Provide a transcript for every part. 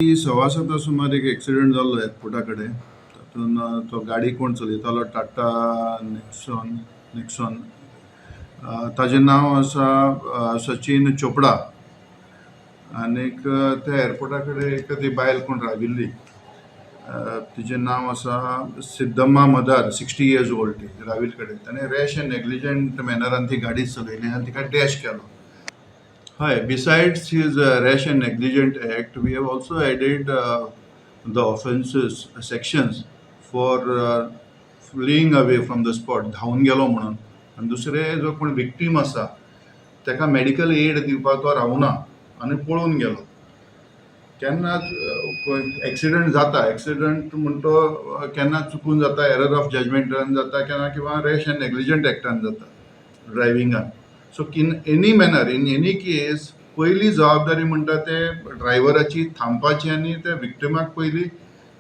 राती 7:15 सुमार एक एक्सिडेंट जाल्लो एअरपोर्टा कडेन. तातूंत तो गाडी कोण चलयतालो टाटा निक्सॉन. ताजें नांव आसा सचिन चोपडा. आनीक त्या एअरपोर्टा कडेन एक ती बायल कोण राविल्ली, तिचें नांव आसा सिद्धम्मा मदार, 60 years old. ती राविल कडेन ताणें रॅश एंड नेग्लिजंट मॅनरान ती गाडी चलयली आनी तिका डॅश केलो. हय, besides his rash and negligent act, we have also added the offences sections for fleeing away from the spot, धांवन गेलो म्हणून. आनी दुसरें, जो कोण विक्टीम आसा ताका मेडिकल एड दिवपाक तो रावना आनी पळून गेलो. केन्नाच एक्सिडंट जाता, एक्सिडंट म्हणटा तो केन्ना चुकून जाता, एरर ऑफ जजमेंटान जाता, केन्ना किंवा रॅश एंड नेग्लिजंट एक्टान जाता ड्रायविंगान. So in any manner, in any case, पयली जबाबदारी म्हणटा ते ड्रायव्हराची थांबपाची आनी त्या विक्टिमाक पयली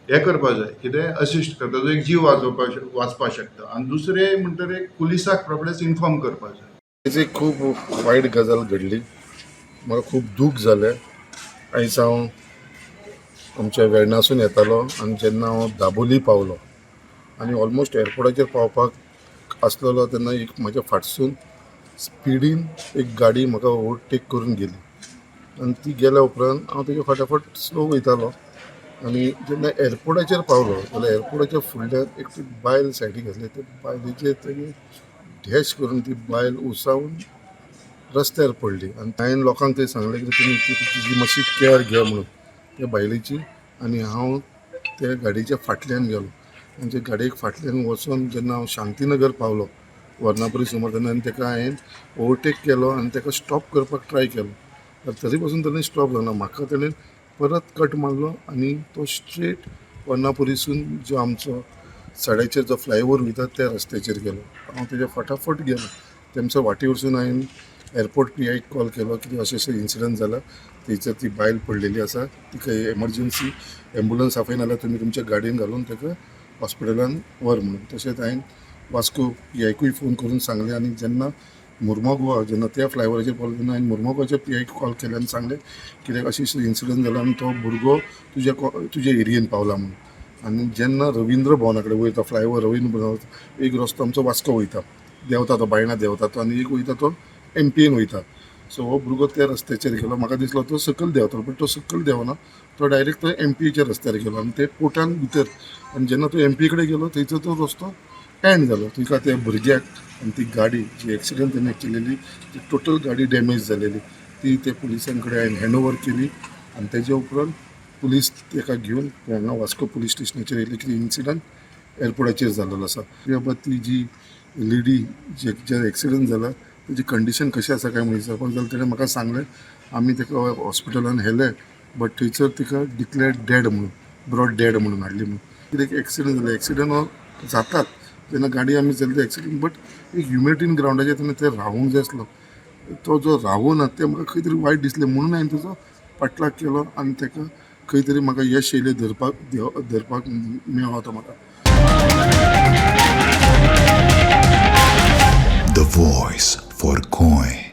हें करपा जाय, कितें असिस्ट करता, जो एक जीव वाचपाक शकता. आनी दुसरें म्हणटा ते पुलिसाक रोखडेंच इन्फॉर्म करपा जाय. तेची खूब वायट गजाल घडली. म्हाका खूब दूख जालें. आयज हांव आमच्या वेर्णासून येतालो आनी जेन्ना हांव दाबोली पावलो आनी ऑलमोस्ट एअरपोर्टाचेर पावपाक आसलेलो तेन्ना एक म्हाज्या फाटसून स्पिडीन एक गाडी म्हाका ओवरटेक करून गेली. आनी ती गेल्या उपरांत हांव तेजे फटाफट स्लो वयतालो आनी जेन्ना एअरपोर्टाचेर पावलो जाल्यार एअरपोर्टाच्या फुडल्यान एक बायल सायडीक आसली. त्या बायलेचेर तेणी डॅश करून ती बायल उसावून रस्त्यार पडली. आनी हांवें लोकांक थंय सांगलें की तुमी तिची मातशी कॅर घे म्हणून त्या बायलेची. आनी हांव त्या गाडयेच्या फाटल्यान गेलो आनी त्या गाडयेक फाटल्यान वचून जेन्ना हांव शांतीनगर पावलो वर्णापुरी सुमार, तेन्ना ताका हांवें ओवरटेक केलो आनी ताका स्टॉप करपाक ट्राय केलो. तरी पासून ताणें स्टॉप जावना. म्हाका ताणें परत कट मारलो आनी तो स्ट्रेट वर्णापुरीसून जो आमचो साड्याचेर जो फ्लायओवर वयता त्या रस्त्याचेर गेलो. हांव तेज्या फटाफट गेलो. तेमच्या वाटे वरसून हांवें एअरपोर्ट PIक कॉल केलो की अशें इन्सिडंट जाला, थंयसर ती बायल पडलेली आसा, तिका एमर्जन्सी एम्बुलन्स आफय नाल्यार तुमी तुमच्या गाडयेन घालून ताका हॉस्पिटलान व्हर म्हणून. तशेंच हांवें वास्को PIकूय फोन करून सांगलें. आनी जेन्ना मुर्मा गोवा जेन्ना त्या फ्लायओवराचेर पावलो तेन्ना हांवें मुर्मा गोवाच्या PIक कॉल केलें आनी सांगलें कित्याक अशें इन्सिडंट जाला आनी तो भुरगो तुज्या एरियेन पावला म्हणून. आनी जेन्ना रविंद्र भवना कडेन वयता फ्लायओवर, रविंद्र भवन, एक रस्तो आमचो वास्को वयता, देंवता तो बायणा देंवता तो, आनी एक वयता तो MPन वयता. सो हो भुरगो त्या रस्त्याचेर गेलो. म्हाका दिसलो तो सकयल देंवतलो, बट तो सकयल देंवना, तो डायरेक्ट तो MPच्या रस्त्यार गेलो आनी ते पोर्टान भितर. आनी जेन्ना तो MP कडेन गेलो थंयचो तो रस्तो एंड जालो. तिका त्या भुरग्याक आनी ती गाडी जी एक्सिडंट तेणें केलेली ती टोटल गाडी डॅमेज जालेली, ती ते पुलिसां कडेन हांवें हँडओवर केली. आनी तेजे उपरांत पुलीस ताका घेवन हांगा वास्को पुलीस स्टेशनाचेर येयली की इन्सिडंट एअरपोर्टाचेर जाल्लो आसा. बाबा ती जी लेडी जे एक्सिडंट जाला तेजी कंडिशन कशी आसा काय म्हणून विचारपाक जाल्यार तेणें म्हाका सांगलें आमी ताका हॉस्पिटलान व्हेलें, बट थंयसर तिका डिक्लेअर्ड डॅड म्हणून, ब्रॉड डॅड म्हणून हाडली म्हणून. कित्याक एक्सिडंट जाला, एक्सिडंट हो जातात जेन्ना गाडी आमी चलता एक्सिडंट, बट एक ह्युमॅनिटीन ग्रावंडाचेर तेणें ते रावूंक जाय आसलो. तो जो रावून तें म्हाका खंय तरी वायट दिसलें म्हणून हांवें तेजो पाटलाग केलो आनी ताका खंय तरी म्हाका यश येयलें धरपाक मेळ्ळो तो म्हाका. The voice for Coin.